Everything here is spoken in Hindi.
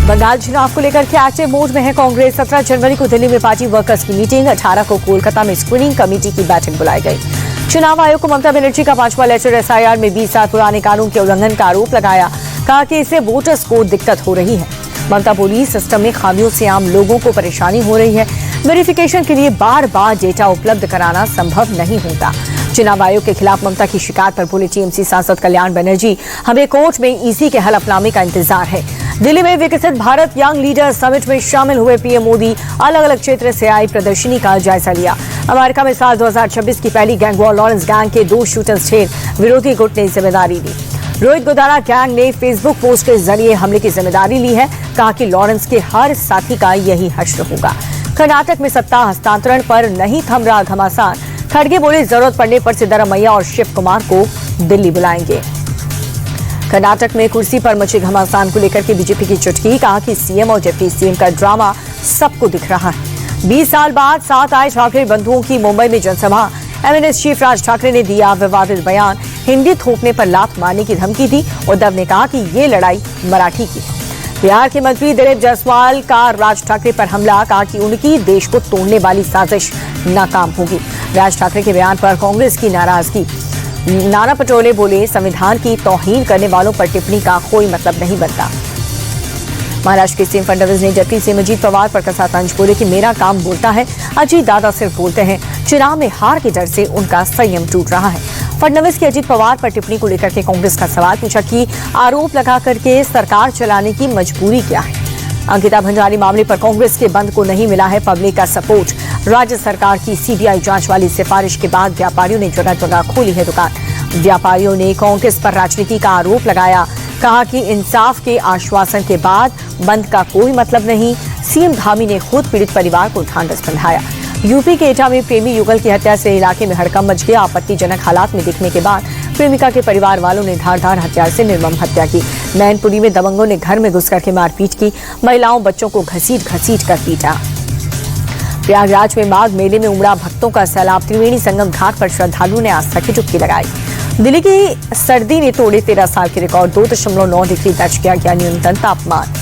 बंगाल चुनाव को लेकर के एक्टिव मोड में है कांग्रेस। 17 जनवरी को दिल्ली में पार्टी वर्कर्स की मीटिंग, 18 को कोलकाता में स्क्रीनिंग कमेटी की बैठक बुलाई गई। चुनाव आयोग को ममता बनर्जी का 5वां लेटर, एसआईआर में 20 साल पुराने कानून के उल्लंघन का आरोप लगाया। कहा कि इससे वोटर्स को दिक्कत हो रही है। ममता बोली, सिस्टम में खामियों से आम लोगों को परेशानी हो रही है। वेरिफिकेशन के लिए बार बार डेटा उपलब्ध कराना संभव नहीं होता। चुनाव आयोग के खिलाफ ममता की शिकायत पर बोले टीएमसी सांसद कल्याण बनर्जी, हमें कोर्ट में ईसी के हलफनामे का इंतजार है। दिल्ली में विकसित भारत यंग लीडर समिट में शामिल हुए पीएम मोदी अलग अलग क्षेत्र से आई प्रदर्शनी का जायजा लिया। अमेरिका में साल 2026 की पहली गैंग वॉर, लॉरेंस गैंग के 2 शूटर्स ढेर, विरोधी गुट ने जिम्मेदारी ली। रोहित गोदारा गैंग ने फेसबुक पोस्ट के जरिए हमले की जिम्मेदारी ली है। कहा कि लॉरेंस के हर साथी का यही हश्र होगा। कर्नाटक में सत्ता हस्तांतरण पर नहीं थम रहा घमासान। खड़गे बोले, जरूरत पड़ने पर सिद्धरामैया और शिव कुमार को दिल्ली बुलाएंगे। कर्नाटक में कुर्सी पर मचे घमासान को लेकर के बीजेपी की चुटकी। कहा कि सीएम और डिप्टी सीएम का ड्रामा सबको दिख रहा है। 20 साल बाद साथ आए ठाकरे बंधुओं की मुंबई में जनसभा। एमएनएस चीफ राज ठाकरे ने दिया विवादित बयान। हिंदी थोपने पर लात मारने की धमकी दी। उद्धव ने कहा कि ये लड़ाई मराठी की है। बिहार के मंत्री दिलीप जायसवाल का राज ठाकरे पर हमला। कहा कि उनकी देश को तोड़ने वाली साजिश नाकाम होगी। राज ठाकरे के बयान पर कांग्रेस की नाराजगी। नाना पटोले बोले, संविधान की तौहीन करने वालों पर टिप्पणी का कोई मतलब नहीं बनता। महाराष्ट्र के सीएम फडणवीस ने जबकि सीएम अजीत पवार पर कसा तंज, बोले कि मेरा काम बोलता है, अजीत दादा सिर्फ बोलते हैं। चुनाव में हार के डर से उनका संयम टूट रहा है। फडणवीस की अजीत पवार पर टिप्पणी को लेकर के कांग्रेस का सवाल पूछा कि आरोप लगा करके सरकार चलाने की मजबूरी क्या है। अंकिता भंडारी मामले पर कांग्रेस के बंद को नहीं मिला है पब्लिक का सपोर्ट। राज्य सरकार की सीबीआई जांच वाली सिफारिश के बाद व्यापारियों ने जगह जगह खोली है दुकान। व्यापारियों ने कांग्रेस पर राजनीति का आरोप लगाया। कहा कि इंसाफ के आश्वासन के बाद बंद का कोई मतलब नहीं। सीएम धामी ने खुद पीड़ित परिवार को ढांढस बंधाया। यूपी के एटा में प्रेमी युगल की हत्या से इलाके में हड़कंप मच गया। आपत्तिजनक हालात में दिखने के बाद प्रेमिका के परिवार वालों ने धारदार हथियार से निर्मम हत्या की। मैनपुरी में दबंगों ने घर में घुस करके मारपीट की। महिलाओं बच्चों को घसीट घसीट कर पीटा। प्रयागराज में माघ मेले में उमड़ा भक्तों का सैलाब। त्रिवेणी संगम घाट पर श्रद्धालुओं ने आस्था की डुबकी लगाई। दिल्ली की सर्दी ने तोड़े 13 साल के रिकॉर्ड। 2.9 डिग्री दर्ज किया गया न्यूनतम तापमान।